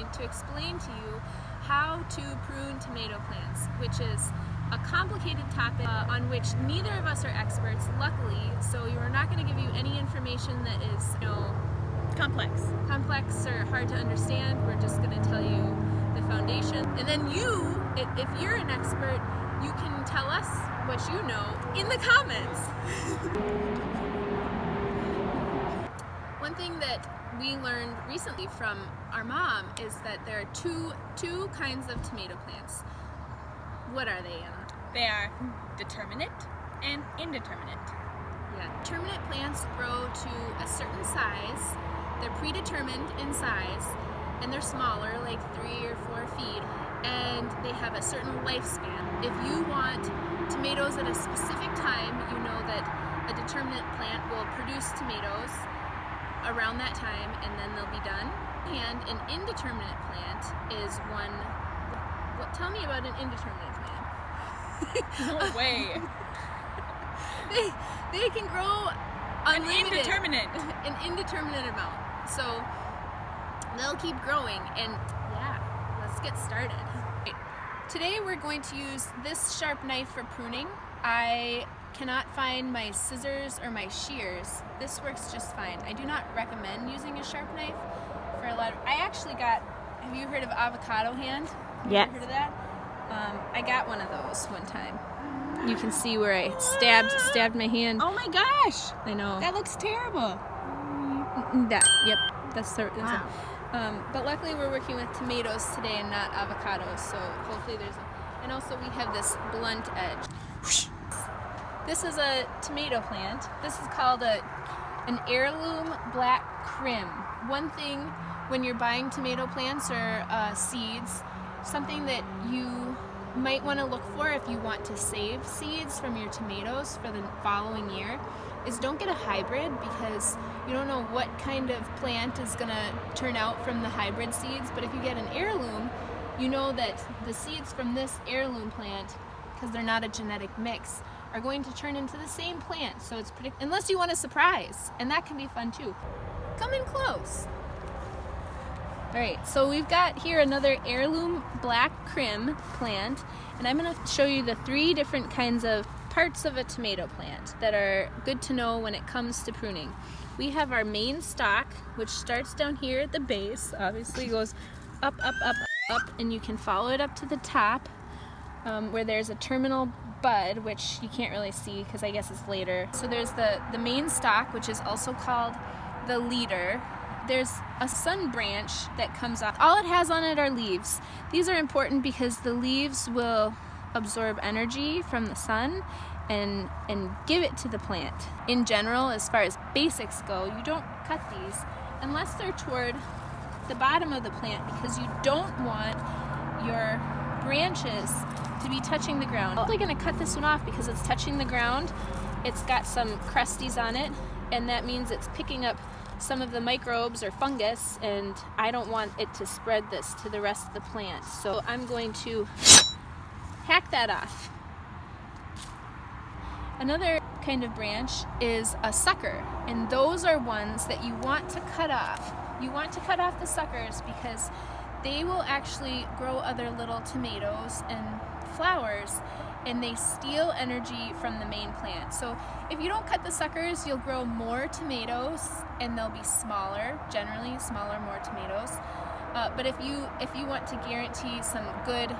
going to explain to you how to prune tomato plants, which is a complicated topic on which neither of us are experts, luckily, so we're not going to give you any information that is, complex or hard to understand. We're just going to tell you the foundation. And then you, if you're an expert, you can tell us what you know in the comments. One thing that we learned recently from our mom is that there are two kinds of tomato plants. What are they, Anna? They are determinate and indeterminate. Yeah, determinate plants grow to a certain size. They're predetermined in size, and they're smaller, like 3 or 4 feet, and they have a certain lifespan. If you want tomatoes at a specific time, you know that a determinate plant will produce tomatoes around that time, and then they'll be done. And an indeterminate plant is one. Tell me about an indeterminate plant. No way. They can grow unlimited, an indeterminate amount. So they'll keep growing, and yeah, let's get started. Today we're going to use this sharp knife for pruning. I cannot find my scissors or my shears. This works just fine. I do not recommend using a sharp knife for a lot of. I actually got. Have you heard of avocado hand? Yes. Heard of that? I got one of those one time. You can see where I stabbed my hand. Oh my gosh! I know. That looks terrible. Yep. That's wow. But luckily we're working with tomatoes today and not avocados, so hopefully there's and also we have this blunt edge. This is a tomato plant. This is called an heirloom black crim. One thing when you're buying tomato plants or seeds, something that you might want to look for if you want to save seeds from your tomatoes for the following year is don't get a hybrid, because you don't know what kind of plant is going to turn out from the hybrid seeds. But if you get an heirloom, you know that the seeds from this heirloom plant, because they're not a genetic mix, are going to turn into the same plant. So it's unless you want a surprise, and that can be fun too. Come in close. Alright, so we've got here another heirloom black crim plant, and I'm going to show you the 3 different kinds of parts of a tomato plant that are good to know when it comes to pruning. We have our main stalk, which starts down here at the base, obviously goes up, up, up, up, and you can follow it up to the top where there's a terminal bud, which you can't really see because I guess it's later. So there's the main stalk, which is also called the leader. There's a sun branch that comes off. All it has on it are leaves. These are important because the leaves will absorb energy from the sun and give it to the plant. In general, as far as basics go, you don't cut these unless they're toward the bottom of the plant, because you don't want your branches to be touching the ground. I'm going to cut this one off because it's touching the ground. It's got some crusties on it, and that means it's picking up some of the microbes or fungus, and I don't want it to spread this to the rest of the plant. So I'm going to hack that off. Another kind of branch is a sucker, and those are ones that you want to cut off. You want to cut off the suckers because they will actually grow other little tomatoes and flowers, and they steal energy from the main plant. So if you don't cut the suckers, you'll grow more tomatoes, and they'll be smaller, generally smaller, more tomatoes. But if you want to guarantee some good,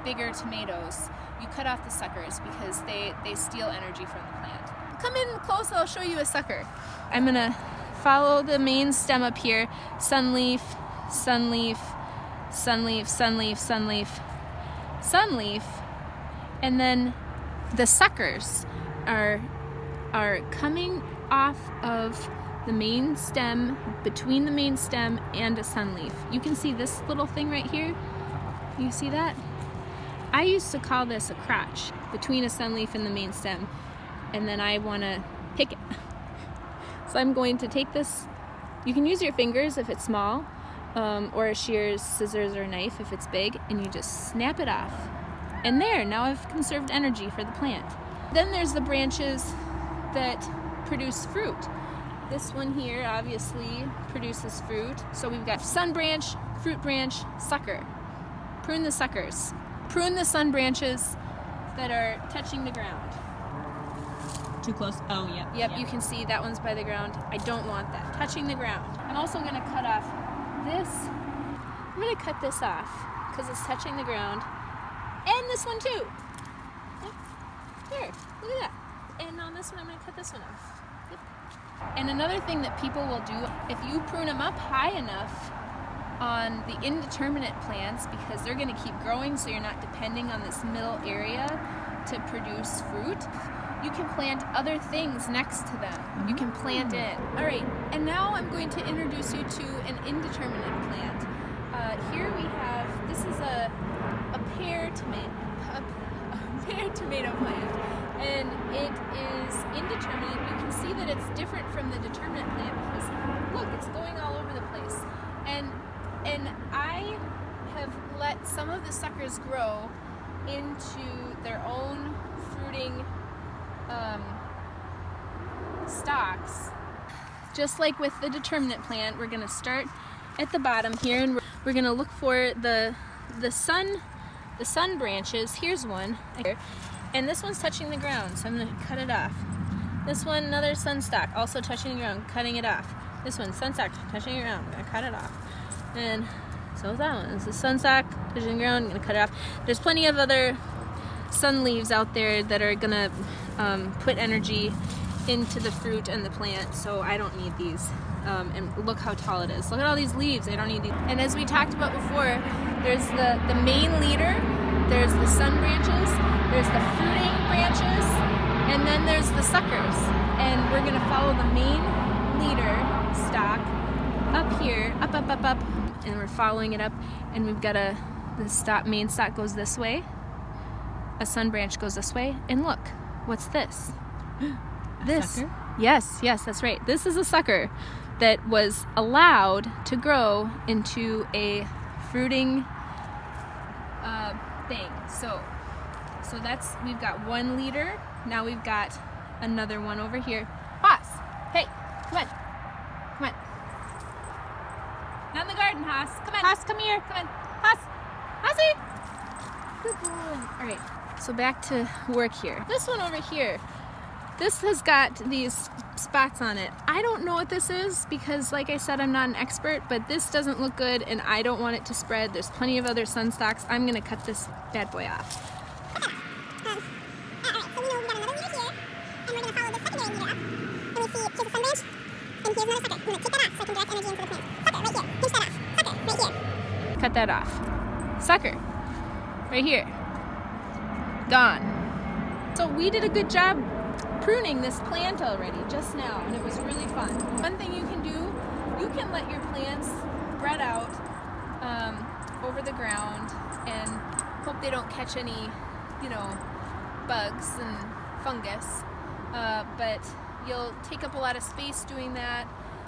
bigger tomatoes, you cut off the suckers because they steal energy from the plant. Come in close and I'll show you a sucker. I'm gonna follow the main stem up here. Sunleaf, sunleaf, sunleaf, sunleaf, sunleaf, sunleaf, and then the suckers are coming off of the main stem, between the main stem and a sunleaf. You can see this little thing right here. You see that? I used to call this a crotch between a sunleaf and the main stem, and then I want to pick it. So I'm going to take this. You can use your fingers if it's small, or a shears, scissors, or a knife if it's big, and you just snap it off. And there, now I've conserved energy for the plant. Then there's the branches that produce fruit. This one here obviously produces fruit. So we've got sun branch, fruit branch, sucker. Prune the suckers. Prune the sun branches that are touching the ground. Too close. Oh, yeah. Yep, you can see that one's by the ground. I don't want that. Touching the ground. I'm also going to cut off this. I'm going to cut this off because it's touching the ground. And this one too. Yep. There, look at that. And on this one, I'm going to cut this one off. Yep. And another thing that people will do, if you prune them up high enough on the indeterminate plants, because they're going to keep growing, so you're not depending on this middle area to produce fruit, you can plant other things next to them. You can plant in. All right, and now I'm going to introduce you to an indeterminate plant. Here we have, this is a pear tomato plant, and it is indeterminate. You can see that it's different from the determinate plant because look, it's going all over the place. And I have let some of the suckers grow into their own fruiting stalks. Just like with the determinate plant, we're going to start at the bottom here, and we're going to look for the sun branches. Here's one here, and this one's touching the ground, so I'm going to cut it off. This one, another sun stalk, also touching the ground, cutting it off. This one, sun stalk, touching the ground, I'm going to cut it off. And so is that one. This is sun stalk, touching the ground, I'm going to cut it off. There's plenty of other sun leaves out there that are going to put energy into the fruit and the plant, so I don't need these. And look how tall it is. Look at all these leaves. I don't need these. And as we talked about before, there's the main leader, there's the sun branches, there's the fruiting branches, and then there's the suckers. And we're going to follow the main leader stalk up here, up, and we're following it up, and we've got the main stalk goes this way, a sun branch goes this way, and look, what's this? This. Sucker? Yes, that's right. This is a sucker that was allowed to grow into a fruiting thing. So that's, we've got one leader. Now we've got another one over here. Haas, hey, come on. Not in the garden, Haas. Come on. Haas, come here. Come on. Haas. Haasie. Good boy. All right, so back to work here. This one over here, this has got these spots on it. I don't know what this is because, like I said, I'm not an expert, but this doesn't look good and I don't want it to spread. There's plenty of other sun stalks. I'm gonna cut this bad boy off. Alright, so we know we've got another leader here, and we're gonna follow the secondary leader up. And we see, here's a sun branch, and here's another sucker. I'm gonna take that off so I can direct energy into the plant. Sucker, right here. Pinch that off. Sucker, right here. Cut that off. Sucker, right here. Gone. So we did a good job pruning this plant already just now, and it was really fun. One thing you can do, you can let your plants spread out over the ground and hope they don't catch any, bugs and fungus, but you'll take up a lot of space doing that,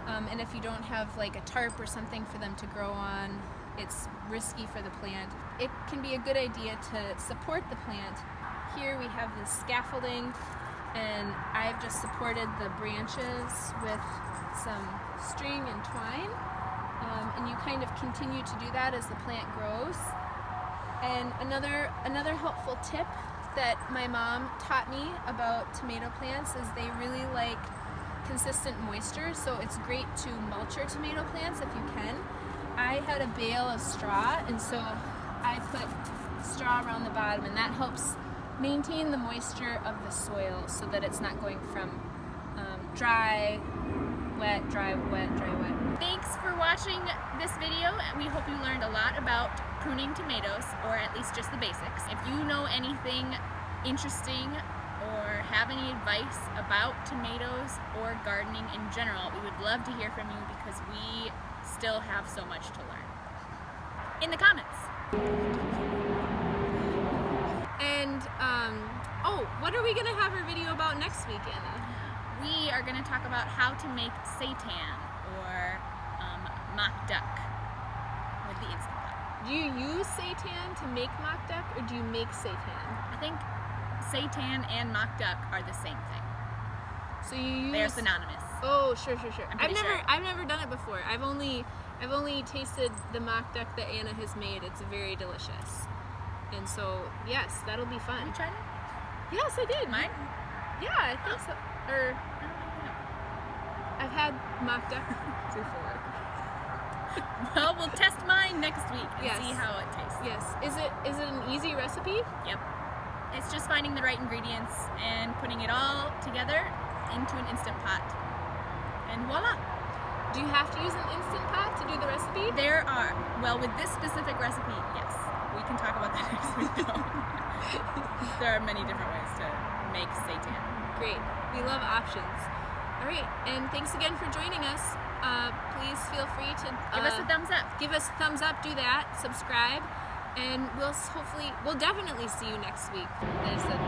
and if you don't have like a tarp or something for them to grow on, it's risky for the plant. It can be a good idea to support the plant. Here we have this scaffolding, and I've just supported the branches with some string and twine, and you kind of continue to do that as the plant grows. And another helpful tip that my mom taught me about tomato plants is they really like consistent moisture, so it's great to mulch your tomato plants if you can. I had a bale of straw, and so I put straw around the bottom, and that helps maintain the moisture of the soil so that it's not going from dry, wet, dry, wet, dry, wet. Thanks for watching this video. We hope you learned a lot about pruning tomatoes, or at least just the basics. If you know anything interesting or have any advice about tomatoes or gardening in general, we would love to hear from you because we still have so much to learn. In the comments. And, what are we going to have our video about next week, Anna? We are going to talk about how to make seitan, or mock duck, with the Instant Pot. Do you use seitan to make mock duck, or do you make seitan? I think seitan and mock duck are the same thing. So you use... They're synonymous. Oh, sure. I'm I've pretty never sure. I've never done it before. I've only tasted the mock duck that Anna has made. It's very delicious. And so, yes, that'll be fun. You tried it? Yes, I did. Mine? Yeah, I think so. Or I've had mock duck before. Well, we'll test mine next week and Yes. see how it tastes. Yes. Is it an easy recipe? Yep. It's just finding the right ingredients and putting it all together into an Instant Pot. And voila! Do you have to use an Instant Pot to do the recipe? There are, well, with this specific recipe, yes. We can talk about that next week though. There are many different ways to make seitan. Great. We love options. All right, and thanks again for joining us. Please feel free to Give us a thumbs up. Give us a thumbs up. Do that. Subscribe, and we'll definitely see you next week. There's the.